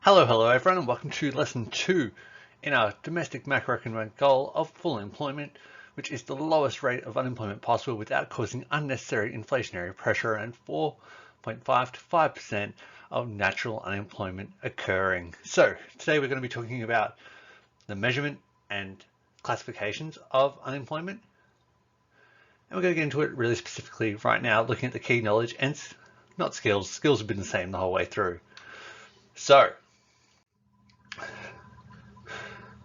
Hello everyone, and welcome to lesson 2 in our domestic macroeconomic goal of full employment, which is the lowest rate of unemployment possible without causing unnecessary inflationary pressure and 4.5 to 5% of natural unemployment occurring. So today we're going to be talking about the measurement and classifications of unemployment. And we're going to get into it really specifically right now, looking at the key knowledge and not skills. Skills have been the same the whole way through. So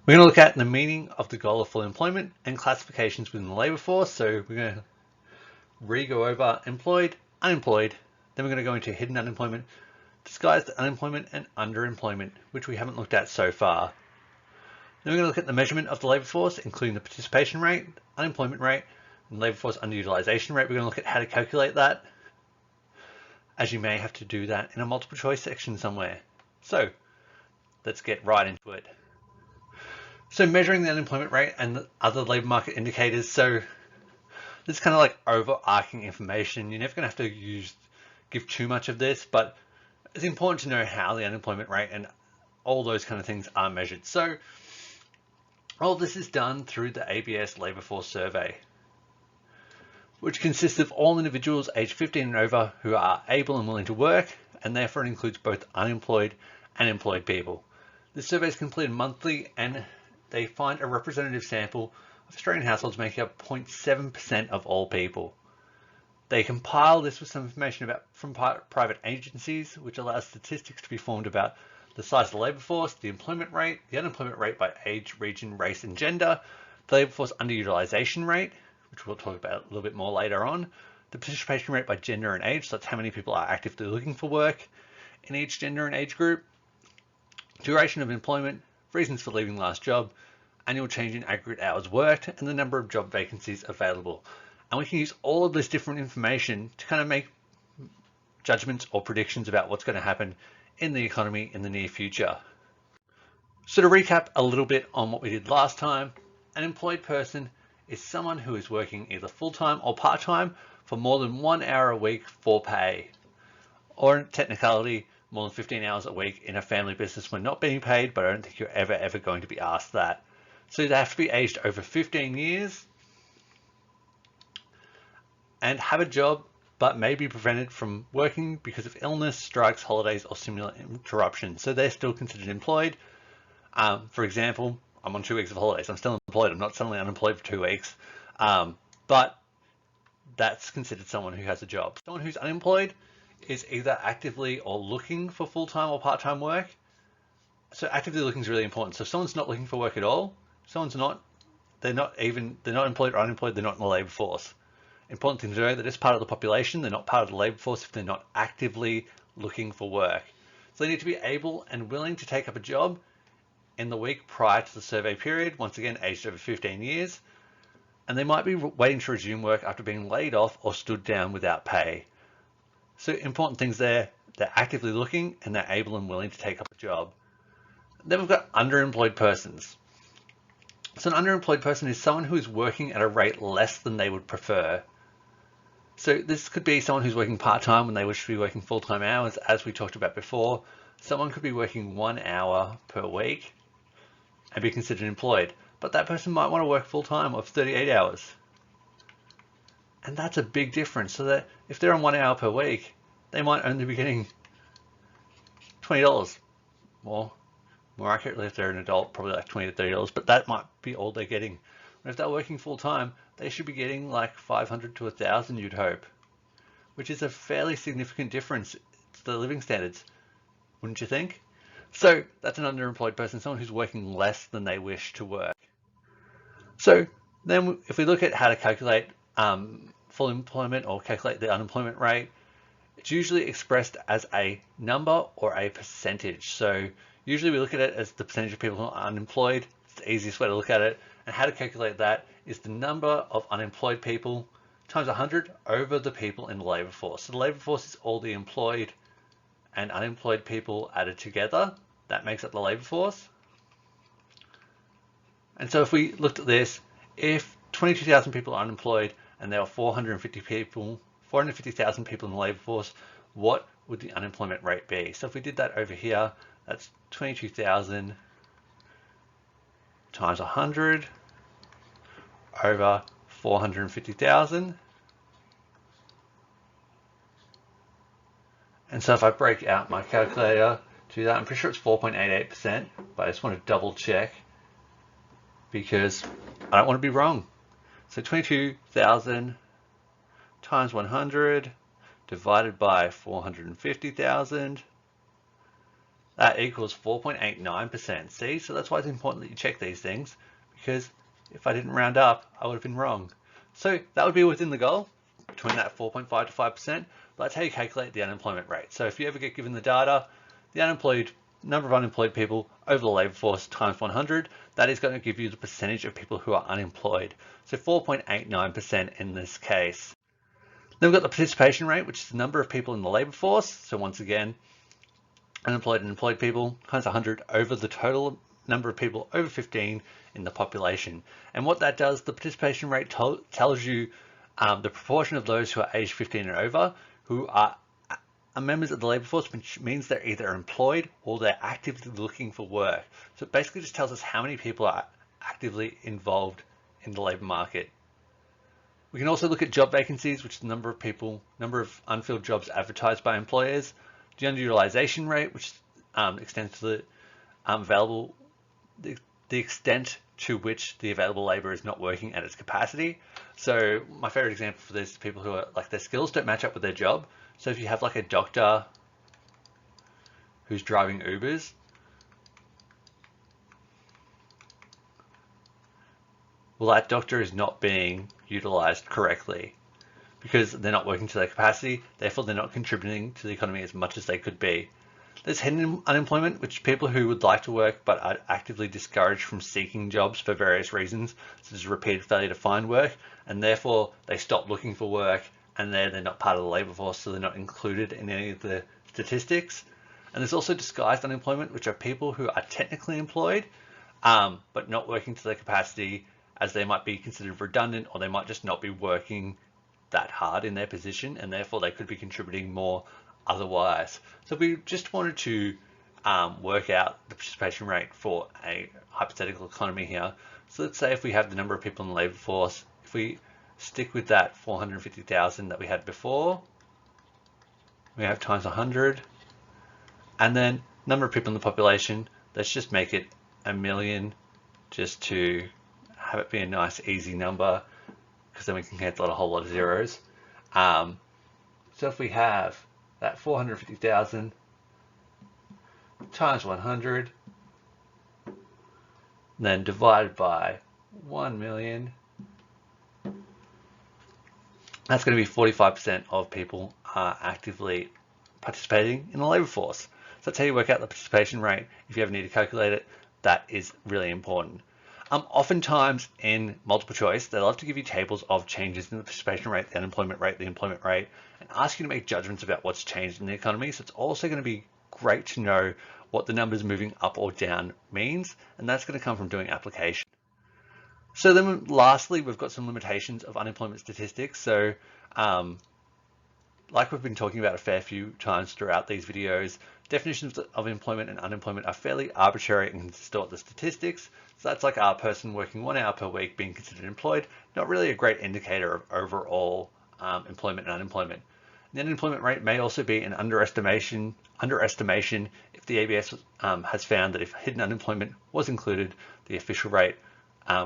we're going to look at the meaning of the goal of full employment and classifications within the labour force. So we're going to re-go over employed, unemployed, then we're going to go into hidden unemployment, disguised unemployment, and underemployment, which we haven't looked at so far. Then we're going to look at the measurement of the labour force, including the participation rate, unemployment rate, and labour force underutilisation rate. We're going to look at how to calculate that, as you may have to do that in a multiple choice section somewhere. So let's get right into it. So measuring the unemployment rate and the other labour market indicators. So this is kind of like overarching information. You're never going to have to give too much of this, but it's important to know how the unemployment rate and all those kind of things are measured. So all this is done through the ABS Labour Force Survey, which consists of all individuals aged 15 and over who are able and willing to work, and therefore it includes both unemployed and employed people. This survey is completed monthly, and they find a representative sample of Australian households making up 0.7% of all people. They compile this with some information from private agencies, which allows statistics to be formed about the size of the labour force, the employment rate, the unemployment rate by age, region, race, and gender, the labour force underutilisation rate, which we'll talk about a little bit more later on, the participation rate by gender and age, so that's how many people are actively looking for work in each gender and age group, duration of employment, reasons for leaving last job, annual change in aggregate hours worked, and the number of job vacancies available. And we can use all of this different information to kind of make judgments or predictions about what's going to happen in the economy in the near future. So to recap a little bit on what we did last time, an employed person is someone who is working either full-time or part-time for more than 1 hour a week for pay, or in technicality, more than 15 hours a week in a family business when not being paid, but I don't think you're ever going to be asked that. So they have to be aged over 15 years and have a job, but may be prevented from working because of illness, strikes, holidays, or similar interruptions. So they're still considered employed. For example, I'm on 2 weeks of holidays. I'm still employed. I'm not suddenly unemployed for 2 weeks. But that's considered someone who has a job. Someone who's unemployed is either actively or looking for full-time or part-time work. So actively looking is really important. So if someone's not looking for work at all, they're not employed or unemployed, they're not in the labour force. Important thing to know that as part of the population, they're not part of the labour force if they're not actively looking for work. So they need to be able and willing to take up a job in the week prior to the survey period, once again aged over 15 years, and they might be waiting to resume work after being laid off or stood down without pay. So important things there, they're actively looking and they're able and willing to take up a job. Then we've got underemployed persons. So an underemployed person is someone who is working at a rate less than they would prefer. So this could be someone who's working part-time when they wish to be working full-time hours, as we talked about before. Someone could be working 1 hour per week and be considered employed, but that person might want to work full-time of 38 hours. And that's a big difference. So that if they're on 1 hour per week, they might only be getting $20. More accurately, if they're an adult, probably like $20 to $30, but that might be all they're getting. And if they're working full-time, they should be getting like 500 to 1,000, you'd hope, which is a fairly significant difference to the living standards, wouldn't you think? So that's an underemployed person, someone who's working less than they wish to work. So then if we look at how to calculate full employment or calculate the unemployment rate, it's usually expressed as a number or a percentage. So usually we look at it as the percentage of people who are unemployed. It's the easiest way to look at it. And how to calculate that is the number of unemployed people times 100 over the people in the labour force. So the labour force is all the employed and unemployed people added together. That makes up the labour force. And so if we looked at this, if 22,000 people are unemployed and there are 450,000 people in the labour force, what would the unemployment rate be? So if we did that over here, That's 22,000 times 100 over 450,000. And so if I break out my calculator to that, I'm pretty sure it's 4.88%, but I just want to double check because I don't want to be wrong. So 22,000 times 100 divided by 450,000, that equals 4.89%. See, so that's why it's important that you check these things, because if I didn't round up, I would have been wrong. So that would be within the goal, between that 4.5 to 5%. But that's how you calculate the unemployment rate. So if you ever get given the data, the number of unemployed people over the labour force times 100, that is going to give you the percentage of people who are unemployed. So 4.89% in this case. Then we've got the participation rate, which is the number of people in the labour force. So once again, unemployed and employed people times 100 over the total number of people over 15 in the population. And what that does, the participation rate tells you the proportion of those who are aged 15 and over who are members of the labour force, which means they're either employed or they're actively looking for work. So it basically just tells us how many people are actively involved in the labour market. We can also look at job vacancies, which is the number of unfilled jobs advertised by employers. The underutilization rate, which extends to the extent to which the available labor is not working at its capacity. So my favorite example for this is people who are like their skills don't match up with their job. So if you have like a doctor who's driving Ubers, well, that doctor is not being utilized correctly because they're not working to their capacity. Therefore, they're not contributing to the economy as much as they could be. There's hidden unemployment, which people who would like to work but are actively discouraged from seeking jobs for various reasons, such as repeated failure to find work, and therefore they stop looking for work, and they're not part of the labour force, so they're not included in any of the statistics. And there's also disguised unemployment, which are people who are technically employed, but not working to their capacity, as they might be considered redundant, or they might just not be working that hard in their position, and therefore they could be contributing more otherwise. So we just wanted to work out the participation rate for a hypothetical economy here. So let's say if we have the number of people in the labour force, if we stick with that 450,000 that we had before, we have times 100, and then number of people in the population, let's just make it 1 million just to have it be a nice easy number, because then we can cancel out a whole lot of zeros. So if we have that 450,000 times 100, then divided by 1 million, that's going to be 45% of people are actively participating in the labour force. So that's how you work out the participation rate. If you ever need to calculate it, that is really important. Oftentimes in multiple choice, they love to give you tables of changes in the participation rate, the unemployment rate, the employment rate, and ask you to make judgments about what's changed in the economy. So it's also going to be great to know what the numbers moving up or down means, and that's going to come from doing application. So then lastly, we've got some limitations of unemployment statistics. So like we've been talking about a fair few times throughout these videos, definitions of employment and unemployment are fairly arbitrary and can distort the statistics. So that's like a person working 1 hour per week being considered employed, not really a great indicator of overall employment and unemployment. And the unemployment rate may also be an underestimation if the ABS has found that if hidden unemployment was included, the official rate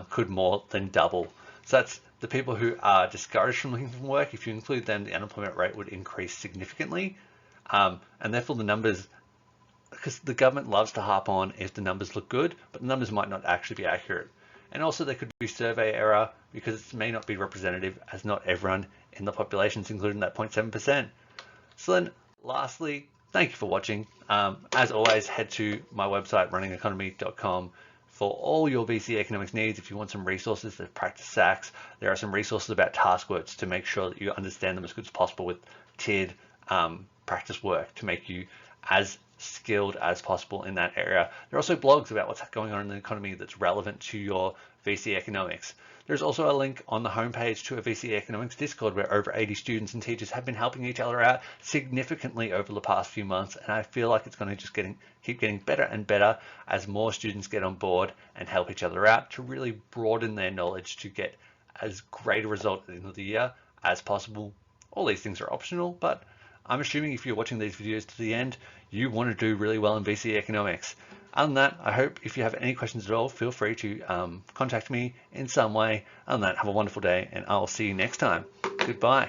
could more than double. So that's the people who are discouraged from looking for work. If you include them, the unemployment rate would increase significantly. And therefore the numbers, because the government loves to harp on if the numbers look good, but the numbers might not actually be accurate. And also there could be survey error because it may not be representative, as not everyone in the population is included in that 0.7%. So then lastly, thank you for watching. As always, head to my website, runningeconomy.com, for all your VC economics needs. If you want some resources to practice SACs, there are some resources about task works to make sure that you understand them as good as possible with tiered practice work to make you as skilled as possible in that area. There are also blogs about what's going on in the economy that's relevant to your VC economics. There's also a link on the homepage to a VC economics Discord where over 80 students and teachers have been helping each other out significantly over the past few months, and I feel like it's going to just keep getting better and better as more students get on board and help each other out to really broaden their knowledge to get as great a result at the end of the year as possible. All these things are optional, but I'm assuming if you're watching these videos to the end, you want to do really well in VC economics. Other than that, I hope if you have any questions at all, feel free to contact me in some way. Other than that, have a wonderful day, and I'll see you next time. Goodbye.